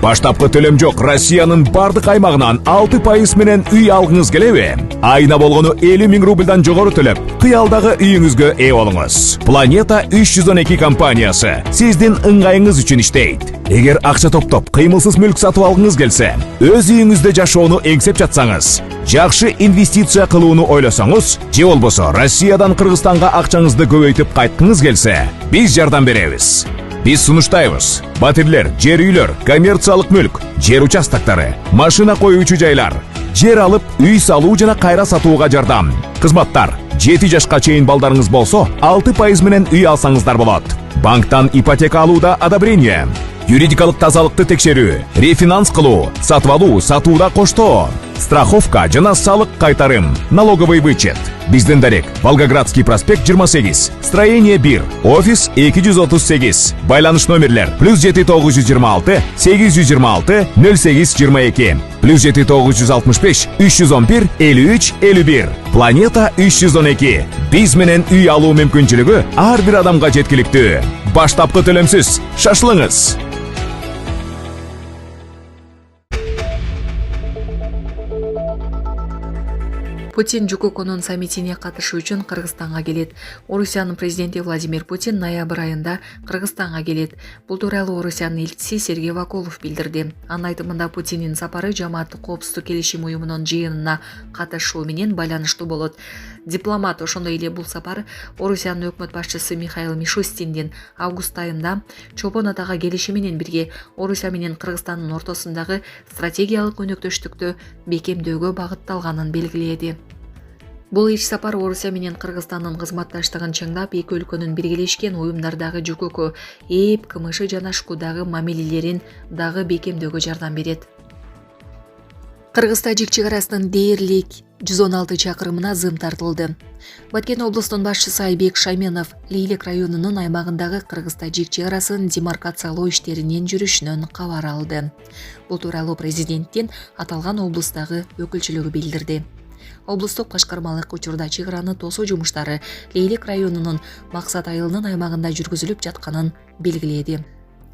Баштапкы төлөм жок Россиянын бардык аймагынан 6% менен үй алгыңыз келеби? Айына болгону 50 000 рубльдан жогору төлөп, кыялдагы үйүңүзгө ээ болуңуз. Planeta 312 компаниясы сиздин ыңгайыңыз үчүн иштейт. Эгер акча топтоп, кыймылсыз мүлк сатып алгыңыз келсе, өз үйүңүздө жашоону эңсеп жатсаңыз, жакшы инвестиция кылууну ойлосоңуз, же болбосо Россиядан Кыргызстанга акчаңызды көбөйтүп кайткыңыз келсе, биз жардам беребиз. Биз сунуштайбыз. Батирлер, жер үйлөр, коммерциялык мүлк, жер участоктары, машина коюучу жайлар, жер алып, үй салуу жана кайра сатууга жардам. Кызматтар: 7 жашка чейин балдарыңыз болсо, 6% менен үй алсаңыздар болот. Банктан ипотека алууда одобрение, юридикалык тазалыкты текшерүү, рефинанс кылуу, сатып алуу, сатууда коштоо, страховка жана салык кайтарым, налоговый вычет. Биздин дарек: Волгоградский проспект 28, строение 1, офис 238, байланыш номерлер +7 926 826 0822, +7 965 311 53 51. Planeta 312. Биз менен үй алуу мүмкүнчүлүгү ар бир адамга жеткиликтүү. Баштапкы төлөмсүз шашылыңыз. Путин ЖККнын саммитине катышуу үчүн Кыргызстанга келет. Орусиянын президенти Владимир Путин ноябрь айында Кыргызстанга келет. Бул тууралуу Орусиянын элчиси Сергей Вакулов билдирди. Анын айтымында Путиндин сапары Жамааттык коопсуздук келишим уюмунун жыйынына катышуу менен байланыштуу болот. Дипломат ошондой эле бул сапар Орусиянын өкмөт башчысы Михаил Мишустиндин август айында Чопон Атага келиши менен бирге Орусия менен Кыргызстандын ортосундагы стратегиялык өнөктөштүктү бекемдөөгө багытталганын белгиледи. Бул иш сапар Орусия менен Кыргызстандын кызматташтыгын чыңдап, эки өлкөнүн биргелешкен уюмдардагы ЖКК, ЭЭП, КМШ жана ШКУдагы мамилелерин дагы бекемдөөгө жардам берет. Кыргыз-тажик чек арасынын дээрлик 116 чакырымына зым тартылды. Баткен облустунун башчысы Айбек Шайменов Лейлек районунун аймагындагы Кыргыз-тажик чек арасын демаркациялоо иштеринин жүрүшүнөн кабар алды. Бул тууралуу президенттин аталган облустагы өкүлчүлүгү билдирди. Облустук башкармалык учурда чек араны тосуу жумуштары Лейлек районунун Максат айылынын аймагында жүргүзүлүп жатканын белгиледи.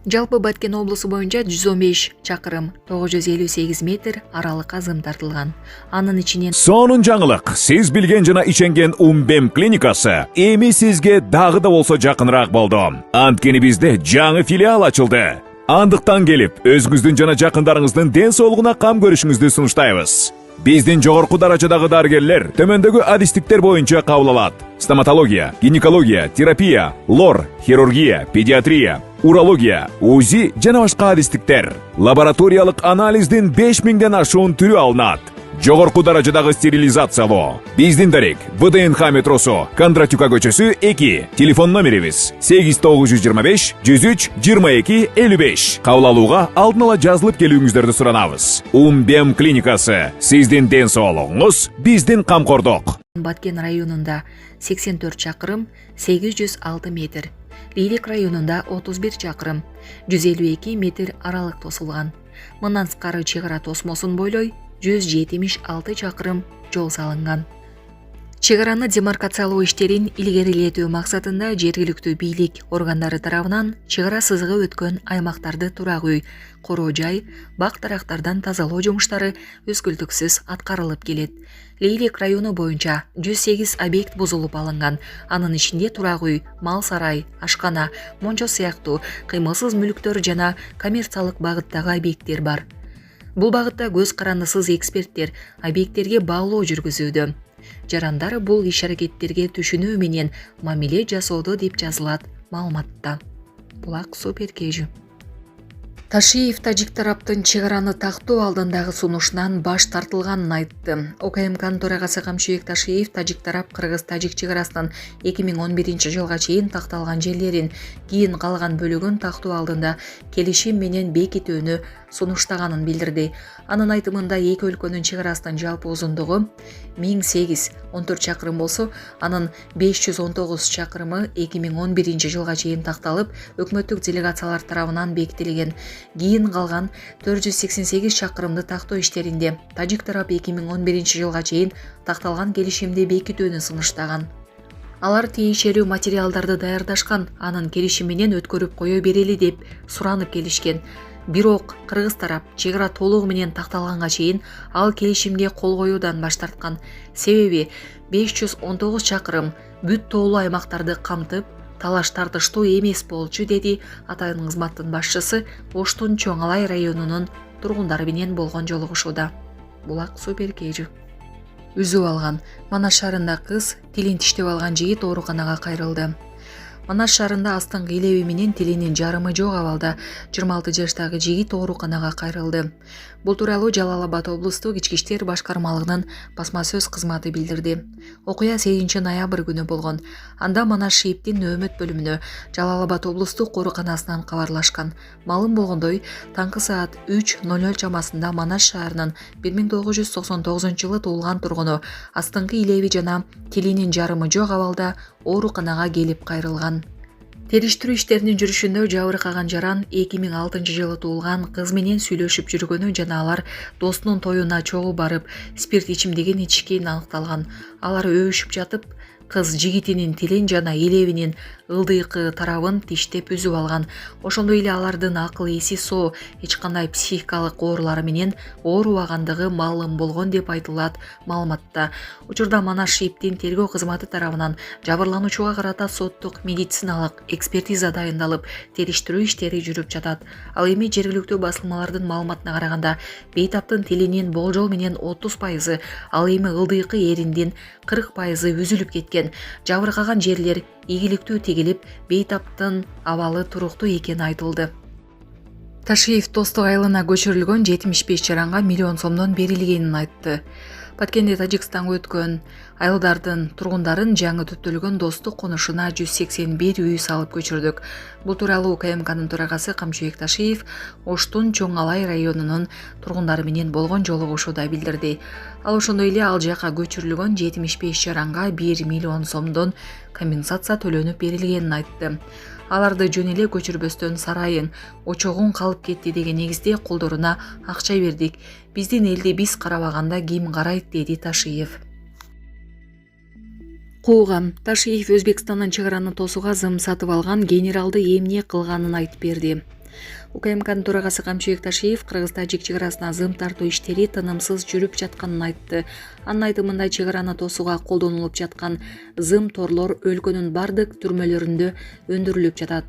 Жалпы Баткен облусу боюнча 115 чакырым 958 метр аралыкка зым тартылган. Анын ичинен Сонун жаңылык. Сиз билген жана иченген Умбем клиникасы эми сизге дагы да болсо жакыныраак болду. Анткени бизде жаңы филиал ачылды. Андыктан келип, өзүңүздүн жана жакындарыңыздын ден соолугуна кам көрүшүңүздү сунуштайбыз. Биздин жогорку даражадагы дарыгерлер төмөндөгү адистиктер боюнча кабыл алат: стоматология, гинекология, терапия, лор, хирургия, педиатрия, урология, УЗИ жана башка адистиктер. Лабораториялык анализдин 5000ден ашуун түрү алынат. Жогорку даражадагы стерилизациялоо. Биздин дарек: ВДНХ метросу, Кондратюка көчөсү 2. Телефон номерибиз 8925 103 22 55. Кабыл алууга алдын ала жазылып келүүңүздөрдү суранабыз. Умбем клиникасы. Сиздин ден соолугуңуз, биздин камкордук. Баткен районунда 84 чакырым 806 метр. Лейлек районунда 31 чакырым 152 метр аралык тосулган. Мындан сырткары чек ара тосмосун бойлой 176 чакырым жол салынган. Чек араны демаркациялоо иштерин илгерилетүү максатында жергиликтүү бийлик органдары тарабынан чек ара сызыгы өткөн аймактарды турак үй, короо жай, бак дарактардан тазалоо жумуштары үзгүлтүксүз аткарылып келет. Лейлек району боюнча 108 объект бузулуп алынган. Анын ичинде турак үй, мал сарай, ашкана, мончо сыяктуу кыймылсыз мүлктөр жана коммерциялык багыттагы объекттер бар. Бул багытта көз карандысыз эксперттер объекттерге баалоо жүргүзүүдө. Жарандар бул иш-аракеттерге түшүнүү менен мамиле жасоодо деп жазылат маалыматта. Булак Суперкежү. Ташиев тажик тараптын чек араны тактоо алдындагы сунушунан баш тартылганын айтты. ОКМКнын төрагасы Камшыбек Ташиев тажик тарап Кыргыз-тажик чек арасынын 2011 жылга чейин такталган жерлерин, кийин калган бөлүгүн тактоо алдында келишим менен бекитүүнү сунуштаганын билдирди. Анын айтымында эки өлкөнүн чек арасынын жалпы узундугу 1008-14 чакырым болсо, анын 519 чакырымы 2011 жылга чейин такталып, өкмөттүк делегациялар тарабынан бекитилген. Кийин калган 488 чакырымды тактоо иштеринде тажик тарап 2011 жылга чейин такталган келишимди бекитүүнү сунуштаган. Алар тиешелүү материалдарды даярдашкан, анын келишим менен өткөрүп кое берели деп суранып келишкен. Бирок кыргыз тарап чек ара толугу менен такталганга чейин ал келишимге кол коюудан баш тарткан. Себеби 519 чакырым бүт тоолуу аймактарды камтып, талаш тартыштуу эмес болчу, деди Атайын кызматтын башчысы Оштун Чоң Алай районунун тургундары менен болгон жолугушууда. Булак Суперкежи. Үзүп алган Манас шаарында кыз тилин тиштеп алган жигит ооруканага кайрылды. Манас шаарында астыңкы илеби менен тилинин жарымы жок абалда 26 жаштагы жигит ооруканага кайрылды. Бул тууралуу Жалал Абад облустук ички иштер башкармалыгынын басма сөз кызматы билдирди. Окуя 8 ноябрь күнү болгон. Анда Манас ШИИБдин нөөмөт бөлүмүнө Жалал Абад облустук ооруканасынан кабарлашкан. Маалым болгондой, таңкы саат 3:00 чамасында Манас шаарынын 1999-жылы туулган тургуну астыңкы илеби жана тилинин жарымы жок абалда ооруканага келип кайрылган. Териштирүү иштеринин жүрүшүндө жабыркаган жаран 2006-жылы туулган кыз менен сүйлөшүп жүргөнү жана алар достунун тоюна чогуу барып, спирт ичимдигин ичкени аныкталган. Алар өбүшүп жатып, кыз жигитинин тилин жана илебинин ылдыйкы тарабын тиштеп үзүп алган. Ошондой эле алардын акыл эси соо, эч кандай психикалык оорулары менен оорубагандыгы маалым болгон деп айтылат маалыматта. Учурда Манас ШИИБдин тергөө кызматы тарабынан жабырлануучуга карата соттук медициналык экспертиза дайындалып, териштирүү иштери жүрүп жатат. Ал эми жергиликтүү басылмалардын маалыматына караганда, бейтаптын тилинин болжол менен 30%, ал эми ылдыйкы эриндин 40% үзүлүп кеткен. Жабыркаган жерлер ийгиликтүү тигилип, бейтаптын абалы туруктуу экени айтылды. Ташиев Достук айылына көчүрүлгөн 75 жаранга миллион сомдон берилгенин айтты. Баткенде Тажикстанга өткөн айылдардын тургундарын жаңы түптөлгөн Достук конушуна 181 үй салып көчүрдүк. Бул тууралуу УКМКнын төрагасы Камчыбек Ташиев Оштун Чоң Алай районунун тургундары менен болгон жолугушууда билдирди. Ал ошондой эле ал жака көчүрүлгөн 75 жаранга 1 миллион сомдон компенсация төлөнүп берилгенин айтты. Аларды жөн эле көчүрбөстөн сарайың, очогуң калып кетти деген негизде колдоруна акча бердик. Биздин элди биз карабаганда ким карайт, деди Ташиев. Куугам Ташиев Өзбекстандын чек араны тосууга зым сатып алган генералды эмне кылганын айтып берди. УКМКнын төрагасы Камчыбек Ташиев Кыргыз-Тажик чек арасына зым тартуу иштери тынымсыз жүрүп жатканын айтты. Анын айтымында чек араны тосууга колдонулуп жаткан зым торлор өлкөнүн бардык түрмөлөрүндө өндүрүлүп жатат.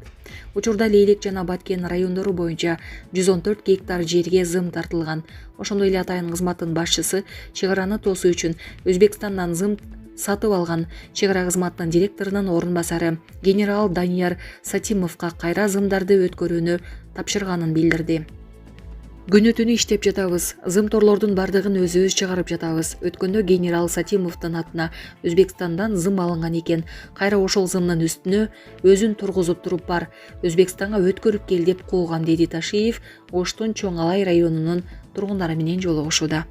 Учурда Лейлек жана Баткен райондору боюнча 114 гектар жерге зым тартылган. Ошондой эле Атайын кызматтын башчысы чек араны тосуу үчүн Өзбекстандан зым сатып алган чек ара кызматынын директорунун орун басары генерал Данияр Сатимовго кайра зымдарды өткөрүүнү тапшырганын билдирди. Күнү түнү иштеп жатабыз. Зым торлордун бардыгын өзүбүз чыгарып жатабыз. Өткөндө генерал Сатимовдун атына Өзбекстандан зым алынган экен. Кайра ошол зымдын үстүнө өзүн тургузуп туруп бар. Өзбекстанга өткөрүп кел деп кууган, деди Ташиев Оштун Чоң Алай районунун тургундары менен жолугушууда.